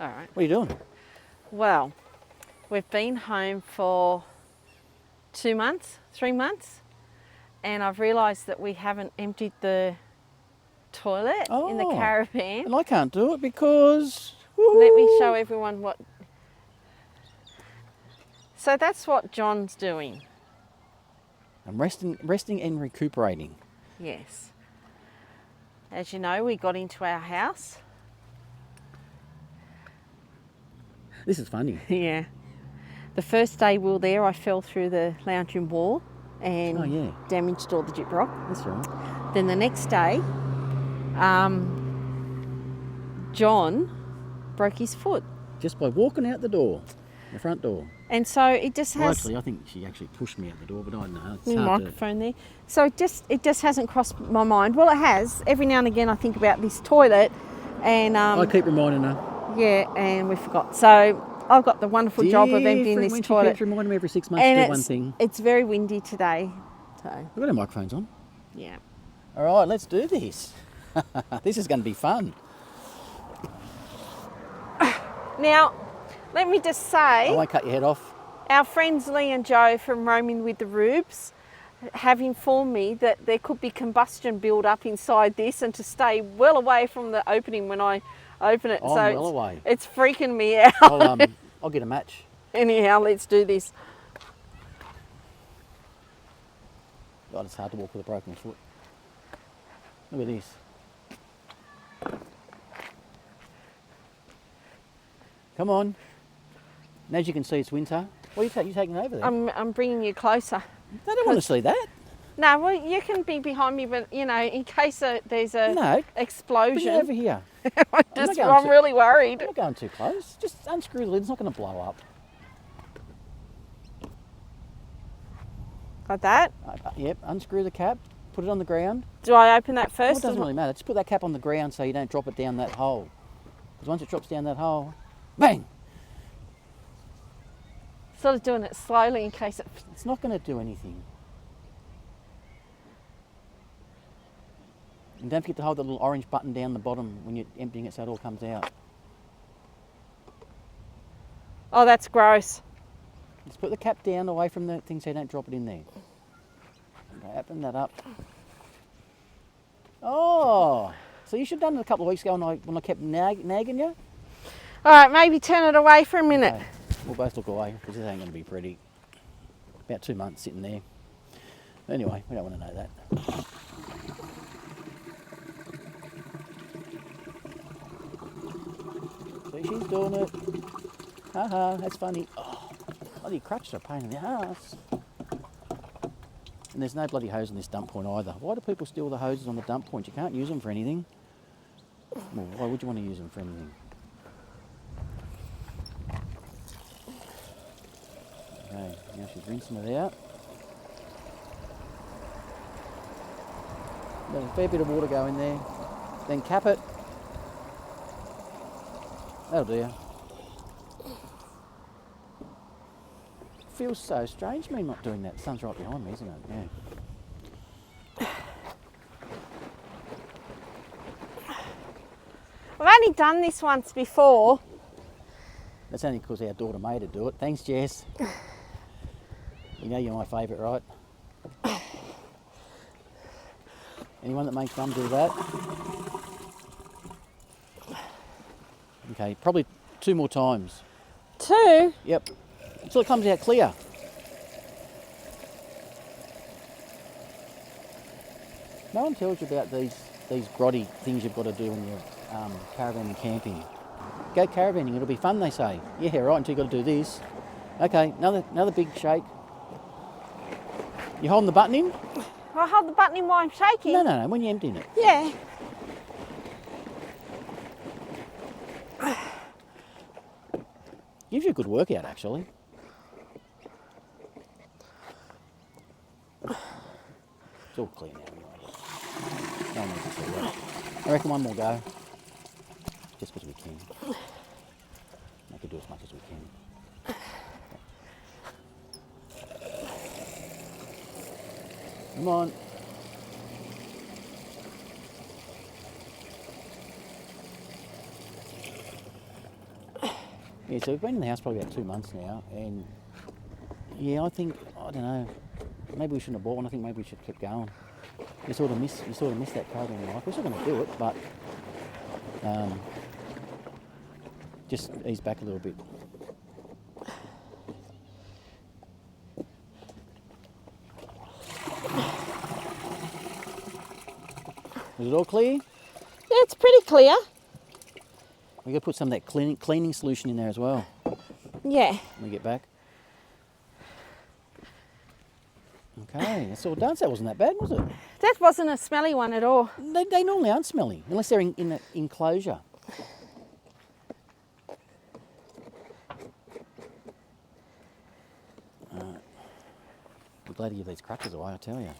All right. What are you doing? Well, we've been home for 2 months, 3 months, and I've realised that we haven't emptied the toilet in the Oh. caravan. And I can't do it because... Let me woohoo! show everyone what... So that's what John's doing. I'm resting and recuperating. Yes. As you know, we got into our house. This is funny. Yeah. The first day we were there, I fell through the lounge room wall and Oh, yeah. damaged all the gyprock. That's right. Then the next day, John broke his foot. Just by walking out the door, the front door. And so it just Well, has... actually, I think she actually pushed me out the door, but I don't know. It's the hard microphone there. So it just hasn't crossed my mind. Well, it has. Every now and again I think about this toilet and... I keep reminding her. Yeah, and we forgot. So I've got the wonderful job of emptying this when toilet. She keeps reminding me every 6 months And to do one thing. it's very windy today. So, We've got our microphones on. yeah. All right, let's do this. This is going to be fun. Now, let me just I say, won't cut your head off. our friends Lee and Joe from Roaming with the Rubes have informed me that there could be combustion build up inside this and to stay well away from the opening when I open it. I'm so well away. It's freaking me out. I'll get a match. Anyhow, let's do this. God, it's hard to walk with a broken foot. Look at this. Come on. And as you can see, it's winter. What are you taking over there? I'm bringing you closer. They don't want to see that. No, well, you can be behind me, but you know, in case there's a No. Bring it explosion, over here. I'm really worried. I'm not going too close. Just unscrew the lid. It's not going to blow up. Like that. Yep. Unscrew the cap. Put it on the ground. Do I open that Well, first? it doesn't really matter. Just put that cap on the ground so you don't drop it down that hole. Because once it drops down that hole, bang! Sort of doing it slowly in case it... It's not going to do anything. And don't forget to hold the little orange button down the bottom when you're emptying it so it all comes out. Oh, that's gross. Just put the cap down away from the thing so you don't drop it in there. Okay, open that up. Oh! So you should have done it a couple of weeks ago when I kept nagging you. All right, maybe turn it away for a minute. Okay. We'll both look away because this ain't going to be pretty. About 2 months sitting there. Anyway, we don't want to know that. See, she's doing it. Haha, that's funny. Oh, bloody crutches are a pain in the ass. And there's no bloody hose on this dump point either. Why do people steal the hoses on the dump point? You can't use them for anything. Well, why would you want to use them for anything? Okay, now she's rinsing it out. Let a fair bit of water go in there. Then cap it. That'll do you. Feels so strange me not doing that. The sun's right behind me, isn't it? Yeah. I've only done this once before. That's only because our daughter made her do it. Thanks, Jess. You know you're my favourite, right? Anyone that makes mum do that? Okay, probably 2 more times. 2? Yep. Until it comes out clear. No one tells you about these grotty things you've got to do when you're caravan and camping. Go caravanning, it'll be fun, they say. Yeah, right, until you've got to do this. Okay, another big shake. You holding the button in? I hold the button in while I'm shaking? No, when you're emptying it. Yeah. Gives you a good workout, actually. It's all clear now, anyway. No one needs to see that. I reckon one more go. Just because we can. We can do as much as we can. Come on. Yeah, so we've been in the house probably about 2 months now, and yeah, I don't know, maybe we shouldn't have bought one. I think maybe we should keep going. You sort of miss that caravan life. We're still going to do it, but just ease back a little bit. Is it all clear? Yeah, it's pretty clear. We're going to put some of that cleaning solution in there as well Yeah. when we get back. Okay, that's all done. So that wasn't that bad, was it? That wasn't a smelly one at all. They normally aren't smelly, unless they're in an enclosure. I'm glad to give these crutches away, I tell you.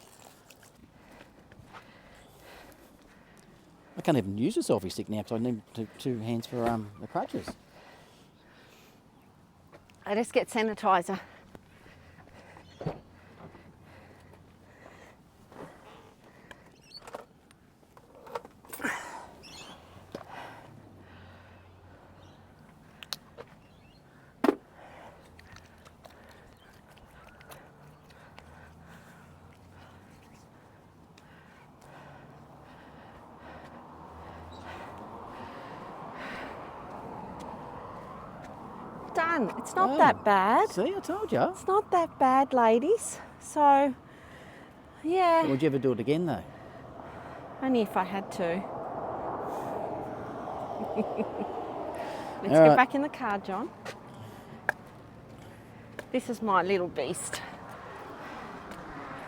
I can't even use a selfie stick now because I need two hands for the crutches. I just get sanitizer. Done. It's not that bad. See, I told you. It's not that bad, ladies. So, yeah. Would you ever do it again, though? Only if I had to. Let's All get right. back in the car, John. This is my little beast.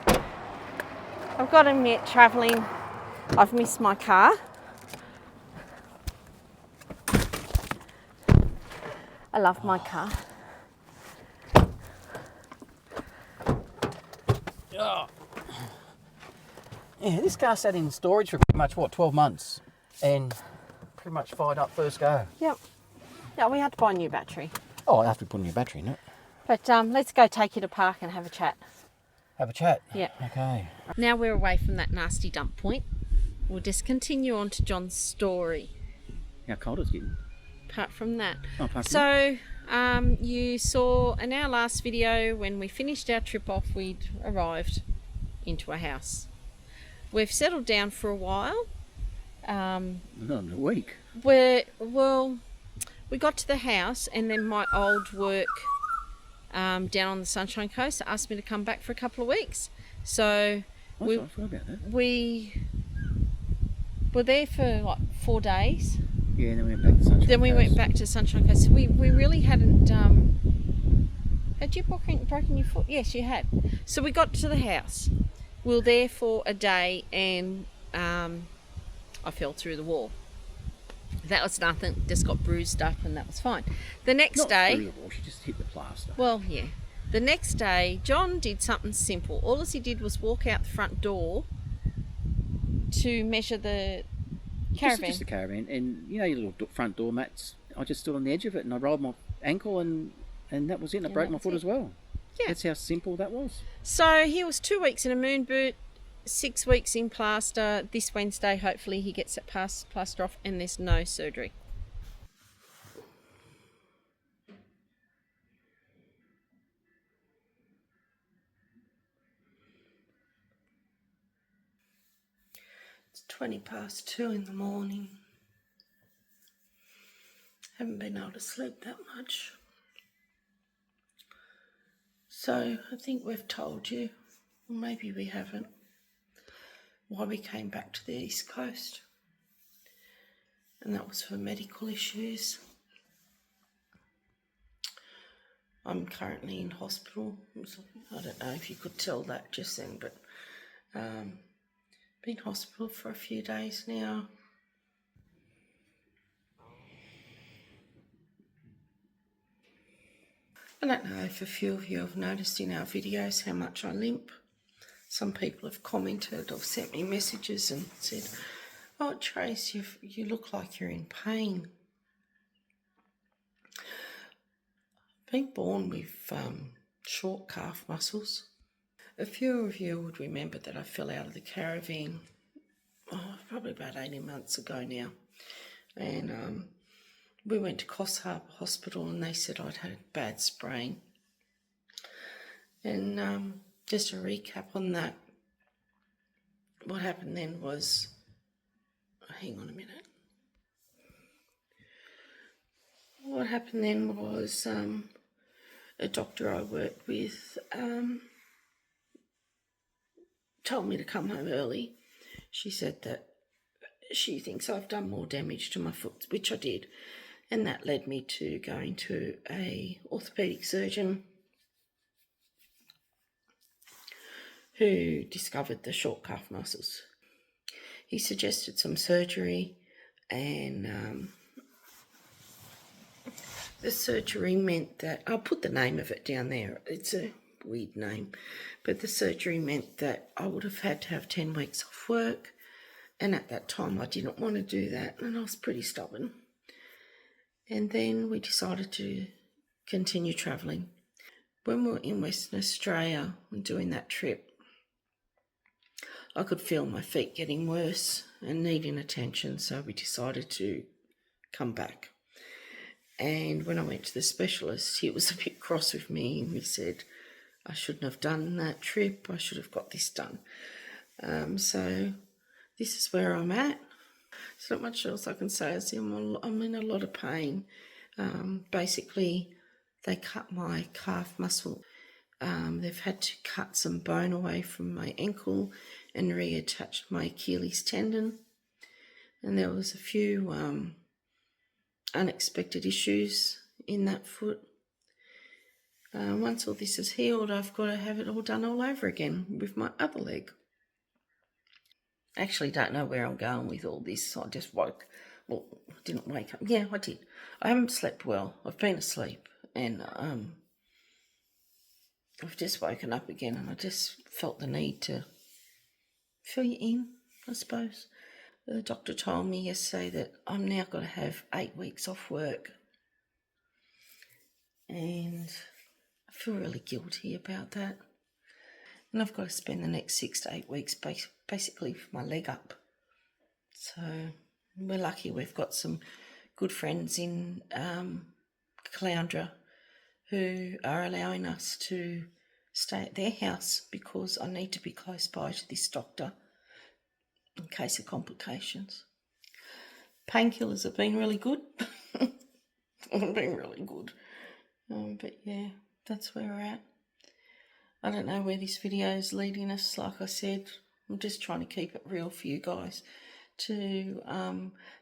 I've got to admit, travelling, I've missed my car. I love my car. Oh. Yeah, this car sat in storage for pretty much, 12 months? And pretty much fired up first go. Yep. Yeah, we had to buy a new battery. Oh, after we put a new battery in it. But let's go take you to park and have a chat. Have a chat? Yeah. Okay. Now we're away from that nasty dump point. We'll just continue on to John's story. How cold it's getting. Apart from that. Oh, apart from So, you saw in our last video when we finished our trip off, we'd arrived into a house. We've settled down for a while. Not in a week. We got to the house, and then my old work down on the Sunshine Coast asked me to come back for a couple of weeks. So I forgot about that. we were there for like 4 days. Yeah, and then we went back to Sunshine Then we Coast. went back to Sunshine Coast. We really hadn't. Had you broken your foot? Yes, you had. So we got to the house. We were there for a day, and I fell through the wall. That was nothing. Just got bruised up, and that was fine. The next Not day. through the wall, she just hit the plaster. Well, yeah. The next day, John did something simple. All he did was walk out the front door to measure the caravan. Just the caravan, and you know your little front door mats. I just stood on the edge of it, and I rolled my ankle, and that was it. And I broke my foot as well. Yeah. That's how simple that was. So he was 2 weeks in a moon boot, 6 weeks in plaster. This Wednesday, hopefully, he gets that plaster off, and there's no surgery. It's 2:20 in the morning. Haven't been able to sleep that much. So I think we've told you, or maybe we haven't, why we came back to the East Coast. And that was for medical issues. I'm currently in hospital. I don't know if you could tell that just then, but been in hospital for a few days now. I don't know if a few of you have noticed in our videos how much I limp. Some people have commented or sent me messages and said, "Oh, Trace, you look like you're in pain." I've been born with short calf muscles. A few of you would remember that I fell out of the caravan probably about 18 months ago now. And we went to Coss Harbour Hospital and they said I'd had a bad sprain. And just a recap on that, what happened then was, hang on a minute. What happened then was a doctor I worked with told me to come home early. She said that she thinks I've done more damage to my foot, which I did, and that led me to going to a orthopaedic surgeon who discovered the short calf muscles. He suggested some surgery, and the surgery meant that, I'll put the name of it down there, it's a weird name, but the surgery meant that I would have had to have 10 weeks off work, and at that time I didn't want to do that, and I was pretty stubborn. And then we decided to continue travelling. When we were in Western Australia and doing that trip, I could feel my feet getting worse and needing attention, so we decided to come back. And when I went to the specialist, he was a bit cross with me, and he said I shouldn't have done that trip, I should have got this done. So this is where I'm at. There's not much else I can say. I'm in a lot of pain. Basically, they cut my calf muscle. They've had to cut some bone away from my ankle and reattach my Achilles tendon. And there was a few unexpected issues in that foot. Once all this is healed, I've got to have it all done all over again with my other leg. I actually don't know where I'm going with all this. I just didn't wake up. Yeah, I did. I haven't slept well. I've been asleep, and I've just woken up again, and I just felt the need to fill you in, I suppose. The doctor told me yesterday that I'm now got to have 8 weeks off work, and I feel really guilty about that. And I've got to spend the next 6 to 8 weeks basically with my leg up. So we're lucky we've got some good friends in Caloundra who are allowing us to stay at their house because I need to be close by to this doctor in case of complications. Painkillers have been really good. They've been really good. But yeah, that's where we're at. I don't know where this video is leading us. Like I said, I'm just trying to keep it real for you guys to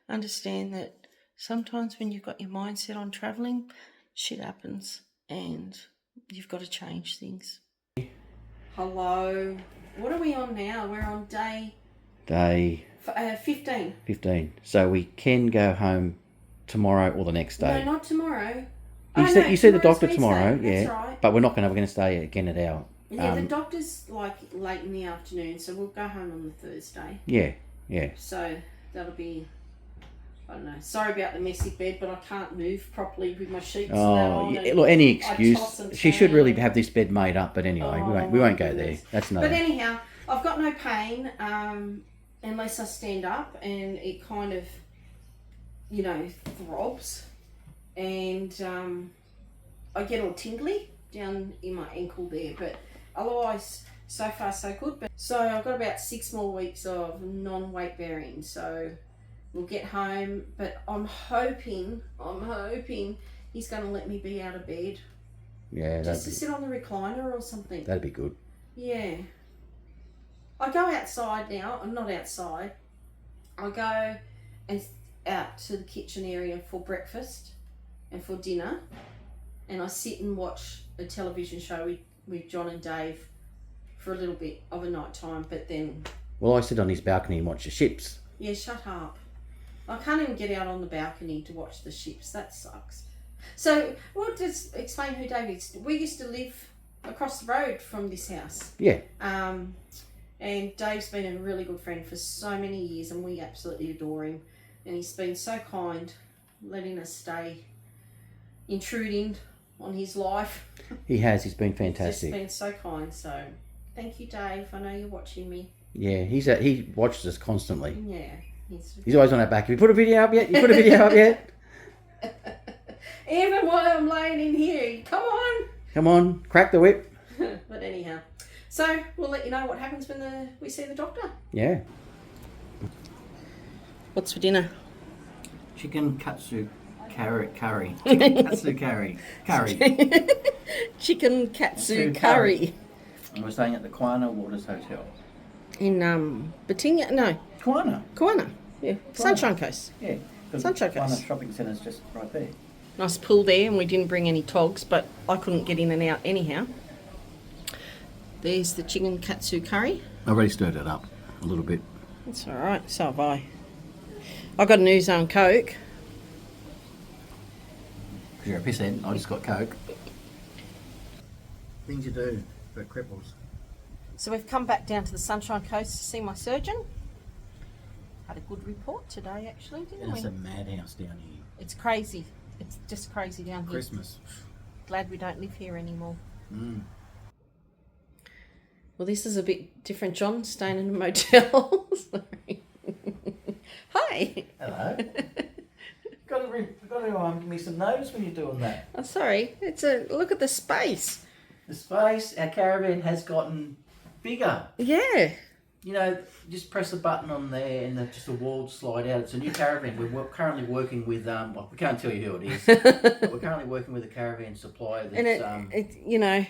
understand that sometimes when you've got your mindset on travelling, shit happens and you've got to change things. Hello. What are we on now? We're on day 15. 15. So we can go home tomorrow or the next day. No, not tomorrow. You see the doctor Wednesday. tomorrow, That's yeah. right. But we're not going to stay again at our... Yeah, the doctor's like late in the afternoon, so we'll go home on the Thursday. Yeah. So that'll be, I don't know. Sorry about the messy bed, but I can't move properly with my sheets. Oh, yeah, look, any excuse. She should really have this bed made up, but anyway, we won't go there. That's not. But anyhow, I've got no pain unless I stand up, and it kind of, throbs, and I get all tingly down in my ankle there, but otherwise, so far so good. But so I've got about 6 more weeks of non-weight bearing, so we'll get home. But I'm hoping he's going to let me be out of bed. Yeah, just to sit on the recliner or something. That'd be good. Yeah. I go outside now. I'm not outside. I go out to the kitchen area for breakfast and for dinner, and I sit and watch a television show with John and Dave for a little bit of a night time, but then... Well, I sit on his balcony and watch the ships. Yeah, shut up. I can't even get out on the balcony to watch the ships. That sucks. So, we'll just explain who Dave is. We used to live across the road from this house. Yeah. And Dave's been a really good friend for so many years, and we absolutely adore him. And he's been so kind, letting us stay, intruding on his life. He has. He's been fantastic. He's just been so kind. So, thank you, Dave. I know you're watching me. Yeah, he watches us constantly. Yeah. He's always on our back. Have you put a video up yet? You put a video up yet? Even while I'm laying in here. Come on. Come on, crack the whip. But anyhow. So we'll let you know what happens when we see the doctor. Yeah. What's for dinner? Chicken katsu curry. Chicken katsu curry. Chicken katsu curry. And we're staying at the Quana Waters Hotel. In Batinga? No. Quana. Yeah. Sunshine Coast. Yeah. Sunshine Quana Coast. Shopping Centre's just right there. Nice pool there, and we didn't bring any togs, but I couldn't get in and out anyhow. There's the chicken katsu curry. I've already stirred it up a little bit. That's all right. So have I. I got an Ouzo and Coke. Because you're a pisshead, I just got Coke. Things you do for cripples. So we've come back down to the Sunshine Coast to see my surgeon. Had a good report today, actually, didn't we? It's a madhouse down here. It's crazy. It's just crazy down here. Christmas. Glad we don't live here anymore. Mm. Well, this is a bit different, John, staying in a motel. Sorry. Hi. Hello. got to give me some notes when you're doing that. Oh, sorry. Look at the space. The space, our caravan has gotten bigger. Yeah. You know, just press a button on there and just the walls slide out. It's a new caravan. We're currently working with, well, we can't tell you who it is, but we're currently working with a caravan supplier that's... And it you know,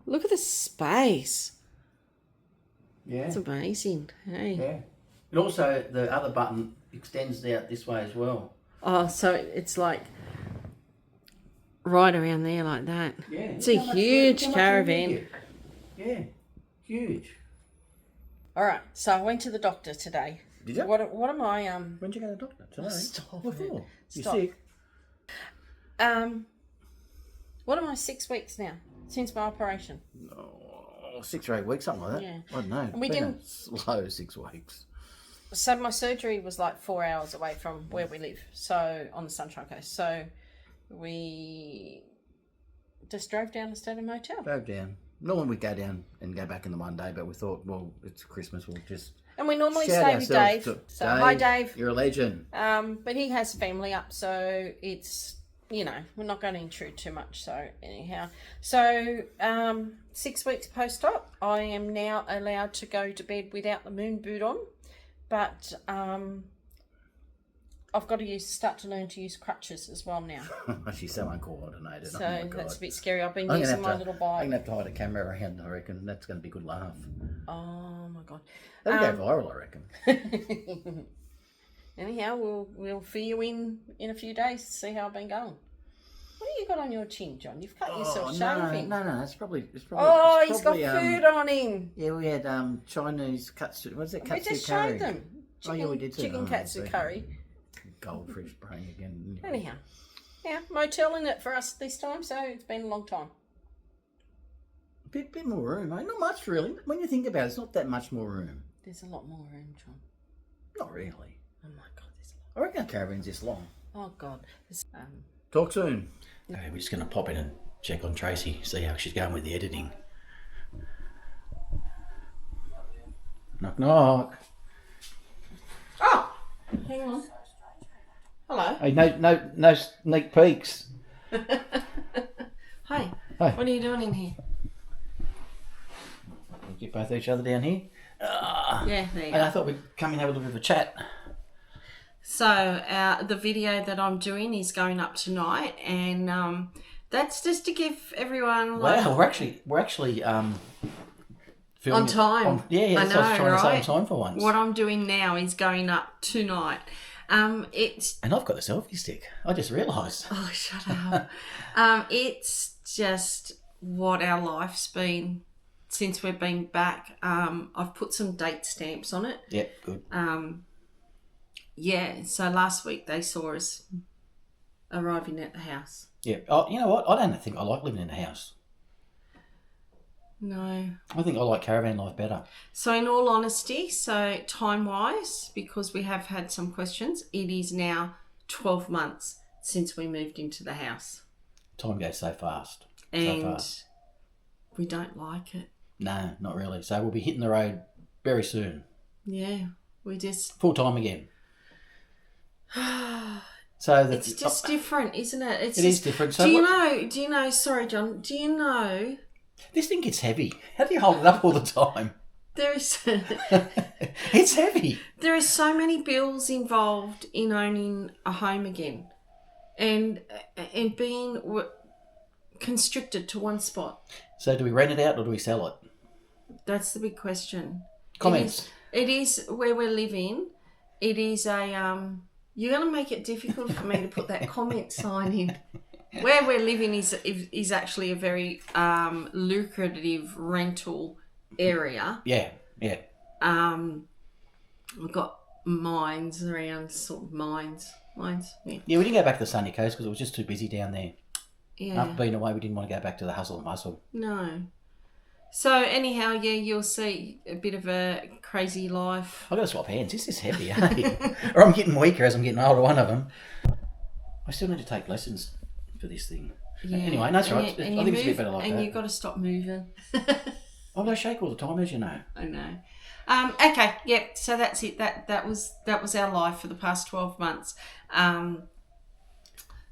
look at the space. Yeah. It's amazing. Hey. Yeah. And also, the other button extends out this way as well. Oh, so it's like right around there like that. Yeah. It's a huge caravan. Yeah. Huge. All right, so I went to the doctor today. Did you? What am I When did you go to the doctor? Today? Stop What it. for? You Stop. sick? What am I 6 weeks now since my operation? Oh, 6 or 8 weeks, something like that. Yeah. I don't know. And we Been didn't- a slow 6 weeks. So my surgery was like 4 hours away from where we live, so on the Sunshine Coast. So we just drove down and stayed in a motel. Drove down. Normally we go down and go back in the one day, but we thought, well, it's Christmas, we'll just... And we normally shout stay with ourselves Dave. to- So hi, Dave. You're a legend. But he has family up, so it's, you know, we're not going to intrude too much. So anyhow, so 6 weeks post-op, I am now allowed to go to bed without the moon boot on, but I've got to start to learn to use crutches as well now. She's so uncoordinated. So oh my God. that's a bit scary. I've been I'm gonna using have my to- little I'm bike. going to have to hide a camera around, I reckon. That's going to be a good laugh. Oh my God. That'll go viral, I reckon. Anyhow, we'll fill you in a few days to see how I've been going. What have you got on your chin, John? You've cut yourself shaving. No, it's probably... Oh, it's he's got probably, food on him. Yeah, we had Chinese katsu... What is it? We Katsu just curry. showed them. Oh, yeah, we did too. Chicken Oh, katsu see. curry. Goldfish brain again. Anyhow, yeah, motel in it for us this time, so it's been a long time. Bit more room, mate. Not much, really. When you think about it, it's not that much more room. There's a lot more room, John. Not really. Oh my God, there's I reckon our caravan's this long. a lot. Oh God. Talk soon. Okay, we're just going to pop in and check on Tracie, see how she's going with the editing. Knock, knock. Oh, hang on. Hello. Hey, no sneak peeks. Hey. Hey. What are you doing in here? We'll get both each other down here. Yeah, there you And I go. thought we'd come and have a little bit of a chat. So the video that I'm doing is going up tonight, and that's just to give everyone like Wow, we're actually filming on time. Yeah, I that's what I was know, trying to say, right? on time for once. What I'm doing now is going up tonight. It's And I've got the selfie stick. I just realised. oh shut up. It's just what our life's been since we've been back. I've put some date stamps on it. Yep, good. Yeah, so last week they saw us arriving at the house. Yeah. Oh, you know what? I don't think I like living in a house. No. I think I like caravan life better. So in all honesty, so time-wise, because we have had some questions, it is now 12 months since we moved into the house. Time goes so fast. And we don't like it. No, not really. So we'll be hitting the road very soon. Yeah, we just... Full time again. So it's just different, isn't it? It is different. So do you know, sorry, John, do you know... This thing gets heavy. How do you hold it up all the time? There is... It's heavy. There are so many bills involved in owning a home again. And being constricted to one spot. So do we rent it out or do we sell it? That's the big question. Comments. It is where we're living. It is a... You're going to make it difficult for me to put that comment sign in. Where we're living is actually a very lucrative rental area. Yeah. We've got mines around, sort of mines. Yeah, we didn't go back to the sunny coast because it was just too busy down there. Yeah. After being away, we didn't want to go back to the hustle and bustle. No. So anyhow, yeah, you'll see a bit of a crazy life. I've got to swap hands. This is heavy, eh? Or I'm getting weaker as I'm getting older, one of them. I still need to take lessons for this thing. Yeah. Anyway, that's right. I think it's a bit better like that. And you've got to stop moving. I shake all the time, as you know. I know. Okay, yep. So that's it. That was our life for the past 12 months.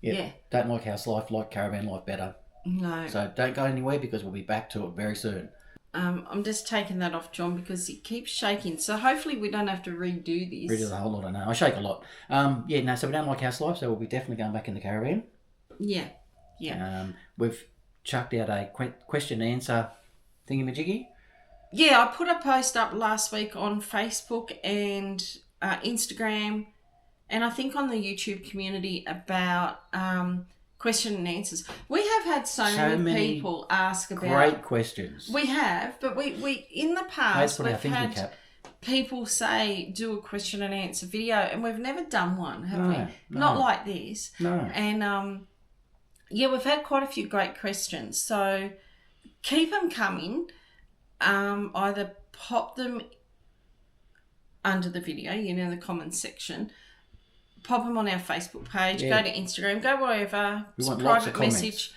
Yeah. Don't like house life, like caravan life better. No. So don't go anywhere because we'll be back to it very soon. I'm just taking that off, John, because it keeps shaking. So hopefully we don't have to redo this. Redo the whole lot, I know. I shake a lot. So we don't like house life, so we'll be definitely going back in the caravan. Yeah. We've chucked out a question and answer thingamajiggy. Yeah, I put a post up last week on Facebook and Instagram, and I think on the YouTube community about question and answers. We have had so many people ask about... Great questions. We have, but we in the past, we've had people say, do a question and answer video, and we've never done one, have we? No. Not like this. No. And, we've had quite a few great questions. So keep them coming. Either pop them under the video, the comments section, pop them on our Facebook page, go to Instagram, go wherever, we want private message.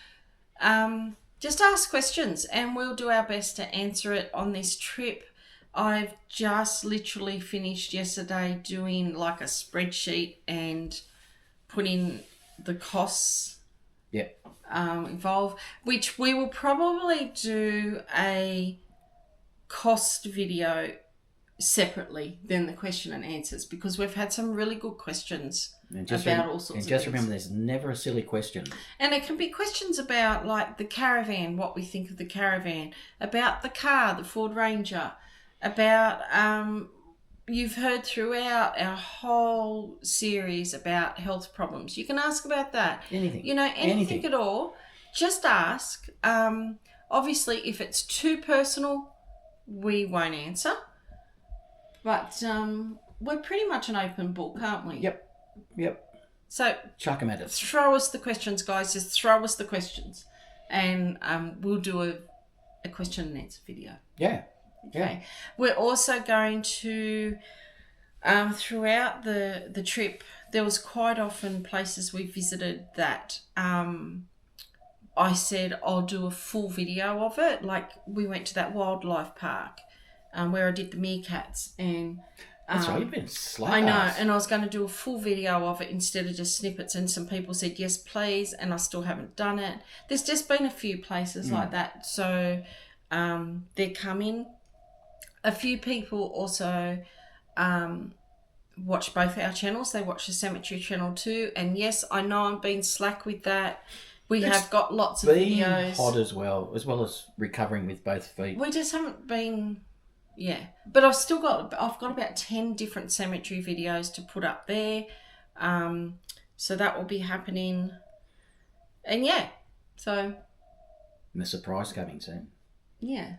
Just ask questions and we'll do our best to answer it on this trip. I've just literally finished yesterday doing like a spreadsheet and putting the costs involved, which we will probably do a cost video separately than the question and answers, because we've had some really good questions about all sorts of things. And just remember, there's never a silly question. And it can be questions about like the caravan, what we think of the caravan, about the car, the Ford Ranger, about you've heard throughout our whole series about health problems. You can ask about that. Anything. Anything at all. Just ask. Obviously, if it's too personal, we won't answer. But we're pretty much an open book, aren't we? Yep. So chuck them at us. Throw us the questions, guys. Just throw us the questions. And we'll do a question and answer video. Yeah. Okay. Yeah. We're also going to, throughout the trip, there was quite often places we visited that I said I'll do a full video of it. Like we went to that wildlife park where I did the meerkats. And that's right, you've been slack. I know, and I was going to do a full video of it instead of just snippets, and some people said yes please, and I still haven't done it. There's just been a few places like that, so they're coming. A few people also watch both our channels. They watch the cemetery channel too, and yes, I know I'm being slack with that. We have got lots of videos. Hot as well as recovering with both feet. We just haven't been... Yeah, but I've got about 10 different cemetery videos to put up there, so that will be happening, and so. And the surprise coming soon. Yeah.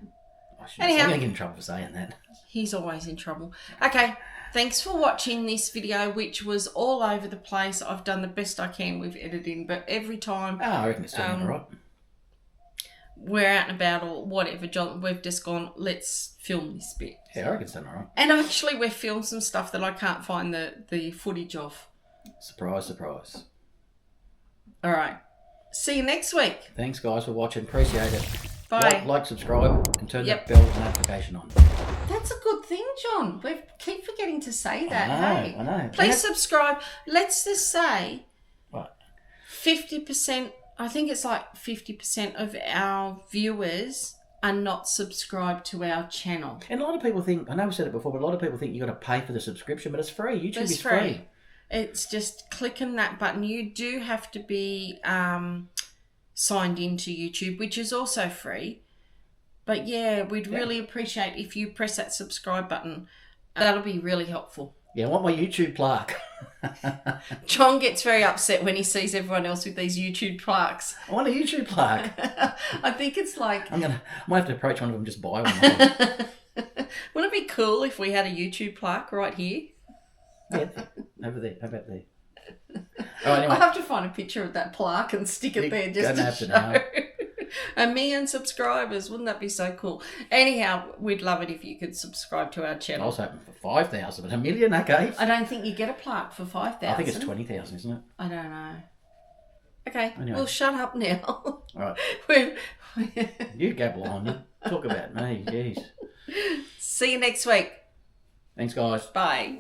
I'm going to get in trouble for saying that. He's always in trouble. Okay, thanks for watching this video, which was all over the place. I've done the best I can with editing, but every time... I reckon it's doing all right. We're out and about or whatever, John, we've just gone, let's film this bit. Yeah, I reckon it's done all right. And actually we've filmed some stuff that I can't find the footage of. Surprise, surprise. All right. See you next week. Thanks, guys, for watching. Appreciate it. Bye. Like, subscribe, and turn that bell notification on. That's a good thing, John. We keep forgetting to say that. I know. Please subscribe. Let's just say 50%, I think it's like 50% of our viewers are not subscribed to our channel. And a lot of people think, I know we said it before, but a lot of people think you've got to pay for the subscription, but it's free. YouTube is free. It's just clicking that button. You do have to be signed into YouTube, which is also free. But yeah, we'd really appreciate if you press that subscribe button. That'll be really helpful. Yeah, I want my YouTube plaque. John gets very upset when he sees everyone else with these YouTube plaques. I want a YouTube plaque. I think it's like... I might have to approach one of them and just buy one. Wouldn't it be cool if we had a YouTube plaque right here? Yeah, over there. How about there? Oh, anyway. I'll have to find a picture of that plaque and stick it there just to show. 1 million subscribers. Wouldn't that be so cool? Anyhow, we'd love it if you could subscribe to our channel. I was hoping for 5,000, but 1 million, okay. I don't think you get a plaque for 5,000. I think it's 20,000, isn't it? I don't know. Okay, Anyway. Well, shut up now. All right. We're... You gabble on. You talk about me. Jeez. See you next week. Thanks, guys. Bye.